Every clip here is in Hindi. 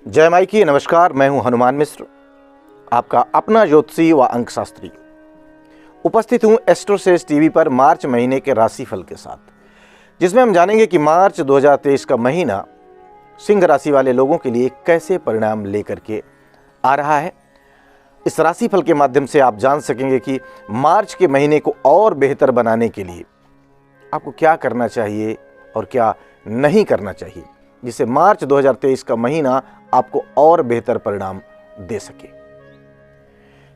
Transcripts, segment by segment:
जय माई की नमस्कार। मैं हूं हनुमान मिश्र, आपका अपना ज्योतिषी व अंक शास्त्री। उपस्थित हूं एस्ट्रोसेज टीवी पर मार्च महीने के राशिफल के साथ, जिसमें हम जानेंगे कि मार्च 2023 का महीना सिंह राशि वाले लोगों के लिए कैसे परिणाम लेकर के आ रहा है। इस राशिफल के माध्यम से आप जान सकेंगे कि मार्च के महीने को और बेहतर बनाने के लिए आपको क्या करना चाहिए और क्या नहीं करना चाहिए, जिससे मार्च 2023 का महीना आपको और बेहतर परिणाम दे सके।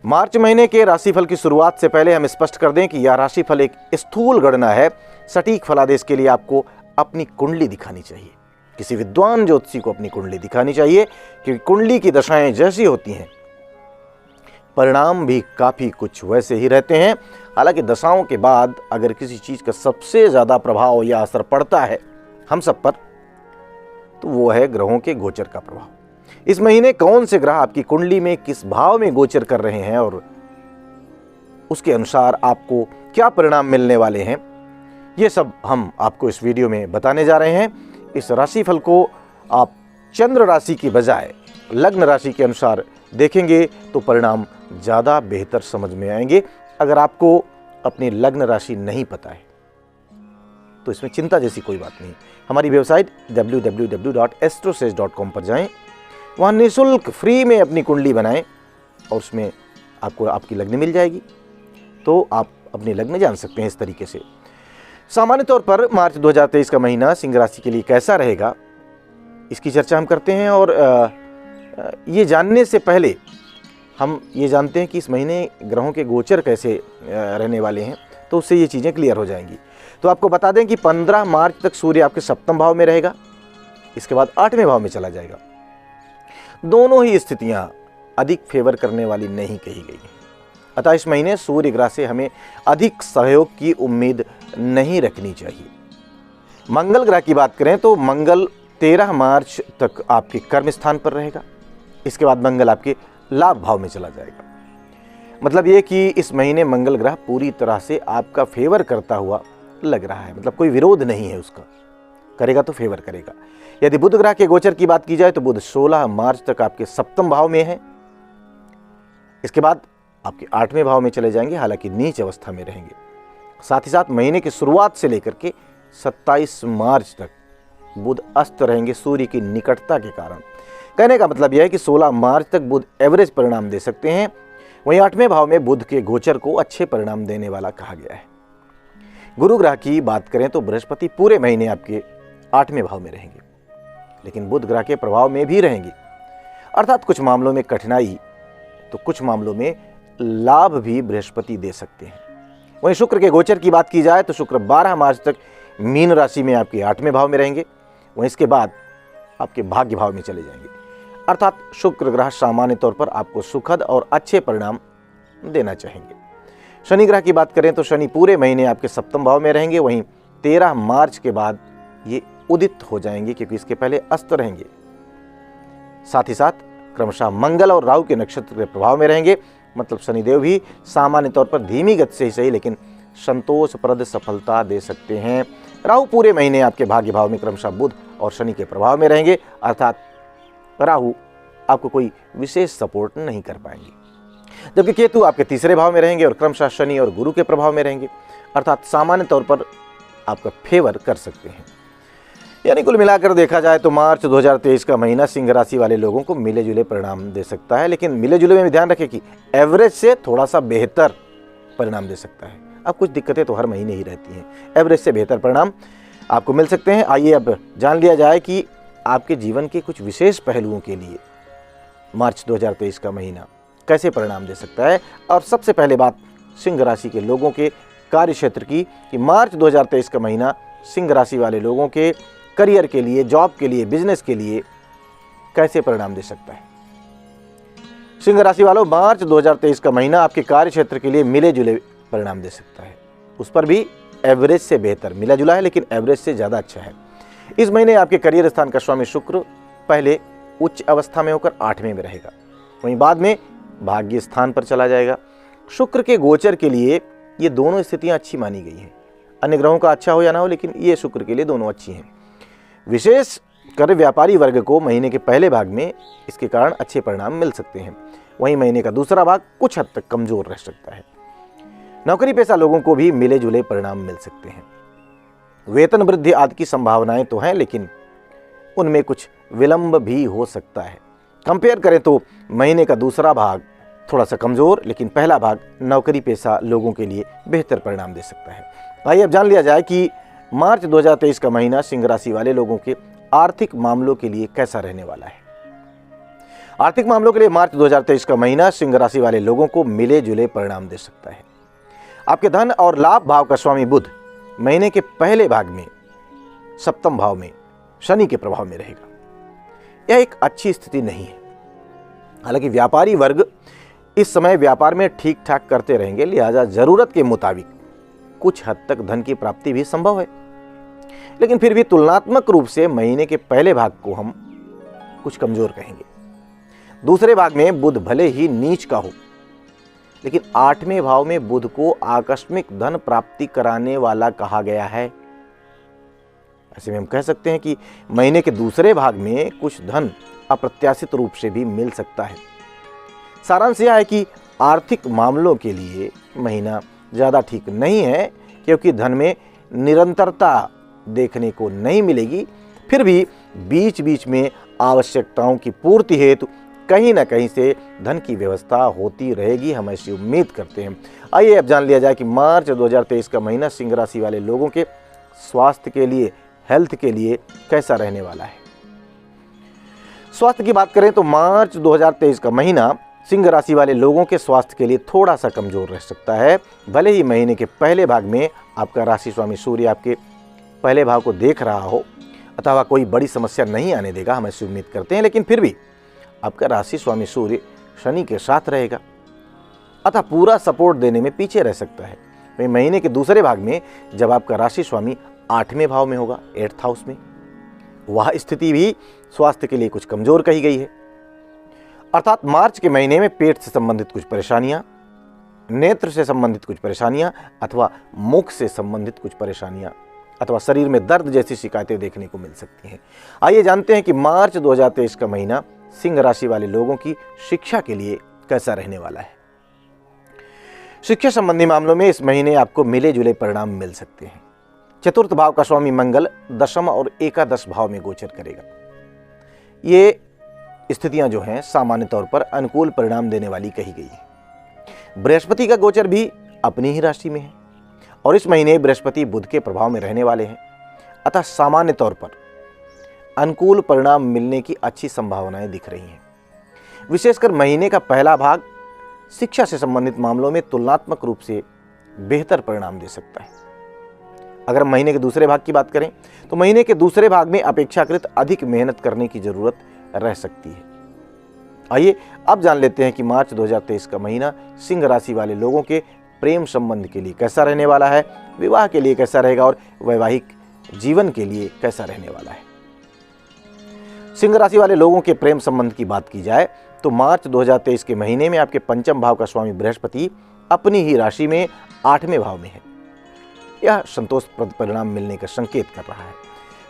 मार्च महीने के राशिफल की शुरुआत से पहले हम स्पष्ट कर दें कि यह राशिफल एक स्थूल गणना है। सटीक फलादेश के लिए आपको अपनी कुंडली दिखानी चाहिए। किसी विद्वान ज्योतिषी को अपनी कुंडली दिखानी चाहिए, क्योंकि कुंडली की दशाएं जैसी होती हैं परिणाम भी काफ़ी कुछ वैसे ही रहते हैं। हालांकि दशाओं के बाद अगर किसी चीज़ का सबसे ज़्यादा प्रभाव या असर पड़ता है हम सब पर, तो वो है ग्रहों के गोचर का प्रभाव। इस महीने कौन से ग्रह आपकी कुंडली में किस भाव में गोचर कर रहे हैं और उसके अनुसार आपको क्या परिणाम मिलने वाले हैं, ये सब हम आपको इस वीडियो में बताने जा रहे हैं। इस राशिफल को आप चंद्र राशि की बजाय लग्न राशि के अनुसार देखेंगे तो परिणाम ज़्यादा बेहतर समझ में आएंगे। अगर आपको अपनी लग्न राशि नहीं पता है तो इसमें चिंता जैसी कोई बात नहीं। हमारी वेबसाइट www.astrosage.com पर जाएं, वहाँ निःशुल्क फ्री में अपनी कुंडली बनाएं और उसमें आपको आपकी लग्न मिल जाएगी, तो आप अपनी लग्न जान सकते हैं इस तरीके से। सामान्य तौर पर मार्च 2023 का महीना सिंह राशि के लिए कैसा रहेगा, इसकी चर्चा हम करते हैं। और ये जानने से पहले हम ये जानते हैं कि इस महीने ग्रहों के गोचर कैसे रहने वाले हैं, तो उससे ये चीज़ें क्लियर हो जाएंगी। तो आपको बता दें कि 15 मार्च तक सूर्य आपके सप्तम भाव में रहेगा, इसके बाद 8वें भाव में चला जाएगा। दोनों ही स्थितियां अधिक फेवर करने वाली नहीं कही गई हैं, अतः इस महीने सूर्य ग्रह से हमें अधिक सहयोग की उम्मीद नहीं रखनी चाहिए। मंगल ग्रह की बात करें तो मंगल 13 मार्च तक आपके कर्म स्थान पर रहेगा, इसके बाद मंगल आपके लाभ भाव में चला जाएगा। मतलब ये कि इस महीने मंगल ग्रह पूरी तरह से आपका फेवर करता हुआ लग रहा है, मतलब कोई विरोध नहीं है उसका, करेगा तो फेवर करेगा। यदि बुध ग्रह के गोचर की बात की जाए तो बुध 16 मार्च तक आपके सप्तम भाव में है, इसके बाद आपके 8वें भाव में चले जाएंगे, हालांकि नीच अवस्था में रहेंगे। साथ ही साथ महीने की शुरुआत से लेकर के 27 मार्च तक बुध अस्त रहेंगे सूर्य की निकटता के कारण। कहने का मतलब यह है कि 16 मार्च तक बुध एवरेज परिणाम दे सकते हैं। वहीं 8वें भाव में बुध के गोचर को अच्छे परिणाम देने वाला कहा गया है। गुरु ग्रह की बात करें तो बृहस्पति पूरे महीने आपके 8वें भाव में रहेंगे, लेकिन बुध ग्रह के प्रभाव में भी रहेंगे, अर्थात कुछ मामलों में कठिनाई तो कुछ मामलों में लाभ भी बृहस्पति दे सकते हैं। वहीं शुक्र के गोचर की बात की जाए तो शुक्र 12 मार्च तक मीन राशि में आपके 8वें भाव में रहेंगे, वहीं इसके बाद आपके भाग्य भाव में चले जाएंगे। अर्थात शुक्र ग्रह सामान्य तौर पर आपको सुखद और अच्छे परिणाम देना चाहेंगे। शनि ग्रह की बात करें तो शनि पूरे महीने आपके सप्तम भाव में रहेंगे, वहीं 13 मार्च के बाद ये उदित हो जाएंगे, क्योंकि इसके पहले अस्त रहेंगे। साथ ही साथ क्रमशः मंगल और राहु के नक्षत्र के प्रभाव में रहेंगे। मतलब शनिदेव भी सामान्य तौर पर धीमी गति से ही सही, लेकिन संतोषप्रद सफलता दे सकते हैं। राहु पूरे महीने आपके भाग्य भाव में क्रमशः बुध और शनि के प्रभाव में रहेंगे, अर्थात राहु आपको कोई विशेष सपोर्ट नहीं कर पाएंगे, जबकि केतु आपके 3रे भाव में रहेंगे और क्रमशः शनि और गुरु के प्रभाव में रहेंगे, अर्थात सामान्य तौर पर आपका फेवर कर सकते हैं। यानी कुल मिलाकर देखा जाए तो मार्च 2023 का महीना सिंह राशि वाले लोगों को मिले जुले परिणाम दे सकता है, लेकिन मिले जुले में भी ध्यान रखें कि एवरेज से थोड़ा सा बेहतर परिणाम दे सकता है। अब कुछ दिक्कतें तो हर महीने ही रहती हैं, एवरेज से बेहतर परिणाम आपको मिल सकते हैं। आइए अब जान लिया जाए कि आपके जीवन के कुछ विशेष पहलुओं के लिए मार्च 2023 का महीना कैसे परिणाम दे सकता है। और सबसे पहले बात सिंह राशि के लोगों के कार्य क्षेत्र की, कि मार्च 2023 का महीना सिंह राशि वाले लोगों के करियर के लिए, जॉब के लिए, बिजनेस के लिए कैसे परिणाम दे सकता है। सिंह राशि वालों, मार्च 2023 का महीना आपके कार्य क्षेत्र के लिए मिले जुले परिणाम दे सकता है। उस पर भी एवरेज से बेहतर, मिला जुला है लेकिन एवरेज से ज़्यादा अच्छा है। इस महीने आपके करियर स्थान का स्वामी शुक्र पहले उच्च अवस्था में होकर 8वें में रहेगा, वहीं बाद में भाग्य स्थान पर चला जाएगा। शुक्र के गोचर के लिए ये दोनों स्थितियां अच्छी मानी गई हैं। अन्य ग्रहों का अच्छा हो या ना हो, लेकिन ये शुक्र के लिए दोनों अच्छी हैं। विशेष कर व्यापारी वर्ग को महीने के पहले भाग में इसके कारण अच्छे परिणाम मिल सकते हैं, वहीं महीने का दूसरा भाग कुछ हद तक कमजोर रह सकता है। नौकरी पेशा लोगों को भी मिले जुले परिणाम मिल सकते हैं। वेतन वृद्धि आदि की संभावनाएं तो हैं, लेकिन उनमें कुछ विलंब भी हो सकता है। कंपेयर करें तो महीने का दूसरा भाग थोड़ा सा कमजोर, लेकिन पहला भाग नौकरी पेशा लोगों के लिए बेहतर परिणाम दे सकता है। आइए अब जान लिया जाए कि मार्च 2023 का महीना सिंह राशि वाले लोगों के आर्थिक मामलों के लिए कैसा रहने वाला है। आर्थिक मामलों के लिए मार्च 2023 का महीना सिंह राशि वाले लोगों को मिले जुले परिणाम दे सकता है। आपके धन और लाभ भाव का स्वामी बुध महीने के पहले भाग में सप्तम भाव में शनि के प्रभाव में रहेगा। यह एक अच्छी स्थिति नहीं है। हालांकि व्यापारी वर्ग इस समय व्यापार में ठीक ठाक करते रहेंगे, लिहाजा जरूरत के मुताबिक कुछ हद तक धन की प्राप्ति भी संभव है। लेकिन फिर भी तुलनात्मक रूप से महीने के पहले भाग को हम कुछ कमजोर कहेंगे। दूसरे भाग में बुध भले ही नीच का हो, लेकिन 8वें भाव में बुध को आकस्मिक धन प्राप्ति कराने वाला कहा गया है। ऐसे में हम कह सकते हैं कि महीने के दूसरे भाग में कुछ धन अप्रत्याशित रूप से भी मिल सकता है। सारांश यह है कि आर्थिक मामलों के लिए महीना ज़्यादा ठीक नहीं है, क्योंकि धन में निरंतरता देखने को नहीं मिलेगी। फिर भी बीच बीच में आवश्यकताओं की पूर्ति हेतु कहीं ना कहीं से धन की व्यवस्था होती रहेगी, हम ऐसी उम्मीद करते हैं। आइए अब जान लिया जाए कि मार्च 2023 का महीना सिंह राशि वाले लोगों के स्वास्थ्य के लिए, हेल्थ के लिए कैसा रहने वाला है। स्वास्थ्य की बात करें तो मार्च 2023 का महीना सिंह राशि वाले लोगों के स्वास्थ्य के लिए थोड़ा सा कमजोर रह सकता है। भले ही महीने के पहले भाग में आपका राशि स्वामी सूर्य आपके पहले भाव को देख रहा हो अथवा कोई बड़ी समस्या नहीं आने देगा, हम ऐसी उम्मीद करते हैं, लेकिन फिर भी आपका राशि स्वामी सूर्य शनि के साथ रहेगा अतः पूरा सपोर्ट देने में पीछे रह सकता है। वहीं महीने के दूसरे भाग में जब आपका राशि स्वामी 8वें भाव में होगा, 8th हाउस में, वह स्थिति भी स्वास्थ्य के लिए कुछ कमजोर कही गई है। अर्थात मार्च के महीने में पेट से संबंधित कुछ परेशानियां, नेत्र से संबंधित कुछ परेशानियां अथवा मुख से संबंधित कुछ परेशानियां अथवा शरीर में दर्द जैसी शिकायतें देखने को मिल सकती हैं। आइए जानते हैं कि मार्च 2023 का महीना सिंह राशि वाले लोगों की शिक्षा के लिए कैसा रहने वाला है। शिक्षा संबंधी मामलों में इस महीने आपको मिले जुले परिणाम मिल सकते हैं। चतुर्थ भाव का स्वामी मंगल दशम और एकादश भाव में गोचर करेगा। ये स्थितियां जो हैं सामान्य तौर पर अनुकूल परिणाम देने वाली कही गई है। बृहस्पति का गोचर भी अपनी ही राशि में है और इस महीने बृहस्पति बुध के प्रभाव में रहने वाले हैं, अतः सामान्य तौर पर अनुकूल परिणाम मिलने की अच्छी संभावनाएं दिख रही हैं। विशेषकर महीने का पहला भाग शिक्षा से संबंधित मामलों में तुलनात्मक रूप से बेहतर परिणाम दे सकता है। अगर महीने के दूसरे भाग की बात करें तो महीने के दूसरे भाग में अपेक्षाकृत अधिक मेहनत करने की जरूरत रह सकती है। आइए अब जान लेते हैं कि मार्च 2023 का महीना सिंह राशि वाले लोगों के प्रेम संबंध के लिए कैसा रहने वाला है, विवाह के लिए कैसा रहेगा और वैवाहिक जीवन के लिए कैसा रहने वाला है। सिंह राशि वाले लोगों के प्रेम संबंध की बात की जाए तो मार्च 2023 के महीने में आपके पंचम भाव का स्वामी बृहस्पति अपनी ही राशि में 8वें भाव में है। यह संतोषप्रद परिणाम मिलने का संकेत कर रहा है।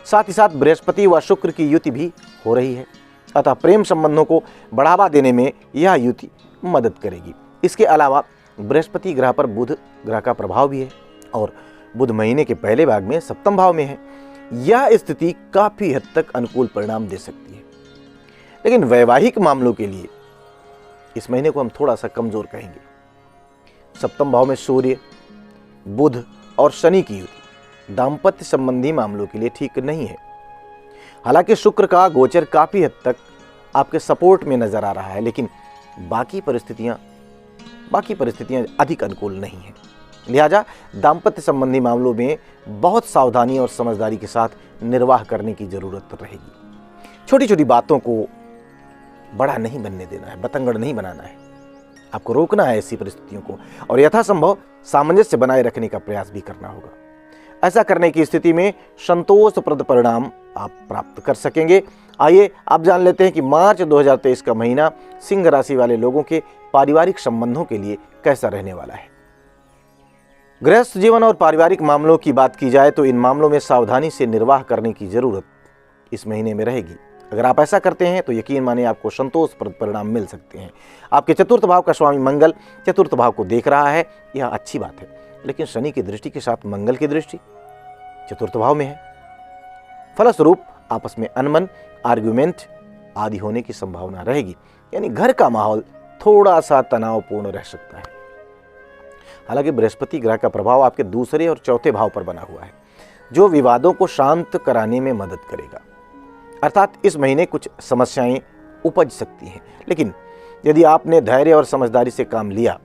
साथ ही साथ बृहस्पति व शुक्र की युति भी हो रही है, अतः प्रेम संबंधों को बढ़ावा देने में यह युति मदद करेगी। इसके अलावा बृहस्पति ग्रह पर बुध ग्रह का प्रभाव भी है और बुध महीने के पहले भाग में सप्तम भाव में है। यह स्थिति काफी हद तक अनुकूल परिणाम दे सकती है, लेकिन वैवाहिक मामलों के लिए इस महीने को हम थोड़ा सा कमजोर कहेंगे। सप्तम भाव में सूर्य, बुध और शनि की युति दाम्पत्य संबंधी मामलों के लिए ठीक नहीं है। हालांकि शुक्र का गोचर काफी हद तक आपके सपोर्ट में नजर आ रहा है, लेकिन बाकी परिस्थितियां अधिक अनुकूल नहीं है। लिहाजा दाम्पत्य संबंधी मामलों में बहुत सावधानी और समझदारी के साथ निर्वाह करने की जरूरत रहेगी। छोटी छोटी बातों को बड़ा नहीं बनने देना है, बतंगड़ नहीं बनाना है। आपको रोकना है ऐसी परिस्थितियों को और यथासंभव सामंजस्य बनाए रखने का प्रयास भी करना होगा। ऐसा करने की स्थिति में संतोषप्रद परिणाम आप प्राप्त कर सकेंगे। आइए आप जान लेते हैं कि मार्च 2023 का महीना सिंह राशि वाले लोगों के पारिवारिक संबंधों के लिए कैसा रहने वाला है। गृहस्थ जीवन और पारिवारिक मामलों की बात की जाए तो इन मामलों में सावधानी से निर्वाह करने की जरूरत इस महीने में रहेगी। अगर आप ऐसा करते हैं तो यकीन माने आपको संतोषप्रद परिणाम मिल सकते हैं। आपके चतुर्थ भाव का स्वामी मंगल चतुर्थ भाव को देख रहा है, यह अच्छी बात है, लेकिन शनि की दृष्टि के साथ मंगल की दृष्टि चतुर्थ भाव में है। फलस्वरूप आपस में अनमन, आर्ग्यूमेंट आदि होने की संभावना रहेगी, यानी घर का माहौल थोड़ा सा तनावपूर्ण रह सकता है। हालांकि बृहस्पति ग्रह का प्रभाव आपके दूसरे और चौथे भाव पर बना हुआ है, जो विवादों को शांत कराने में मदद करेगा। अर्थात इस महीने कुछ समस्याएं उपज सकती हैं, लेकिन यदि आपने धैर्य और समझदारी से काम लिया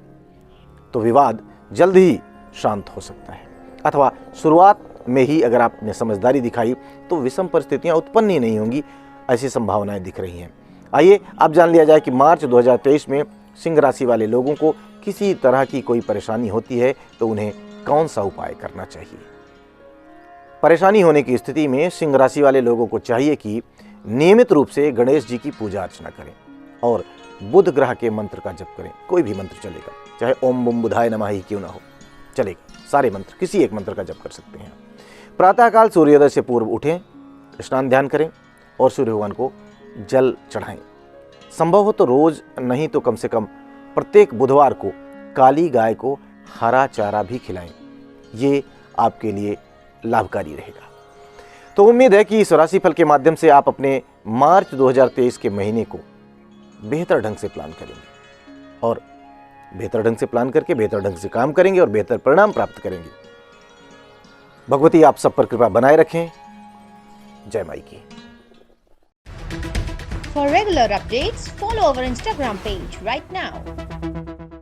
तो विवाद जल्द ही शांत हो सकता है, अथवा शुरुआत में ही अगर आपने समझदारी दिखाई तो विषम परिस्थितियां उत्पन्न ही नहीं होंगी, ऐसी संभावनाएं दिख रही हैं। आइए अब जान लिया जाए कि मार्च 2023 में सिंह राशि वाले लोगों को किसी तरह की कोई परेशानी होती है तो उन्हें कौन सा उपाय करना चाहिए। परेशानी होने की स्थिति में सिंह राशि वाले लोगों को चाहिए कि नियमित रूप से गणेश जी की पूजा अर्चना करें और बुध ग्रह के मंत्र का जप करें। कोई भी मंत्र चलेगा, चाहे ओम बुम बुधाय नमः ही क्यों ना हो, चलेगा। सारे मंत्र, किसी एक मंत्र का जप कर सकते हैं। प्रातःकाल सूर्योदय से पूर्व उठें, स्नान ध्यान करें और सूर्य भगवान को जल चढ़ाएं। संभव हो तो रोज नहीं तो कम से कम प्रत्येक बुधवार को काली गाय को हरा चारा भी खिलाएं। ये आपके लिए लाभकारी रहेगा। तो उम्मीद है कि इस राशिफल के माध्यम से आप अपने मार्च 2023 के महीने को बेहतर ढंग से प्लान करेंगे और बेहतर ढंग से प्लान करके बेहतर ढंग से काम करेंगे और बेहतर परिणाम प्राप्त करेंगे। भगवती आप सब पर कृपा बनाए रखें। जय माई की। For regular updates, follow our Instagram page right now.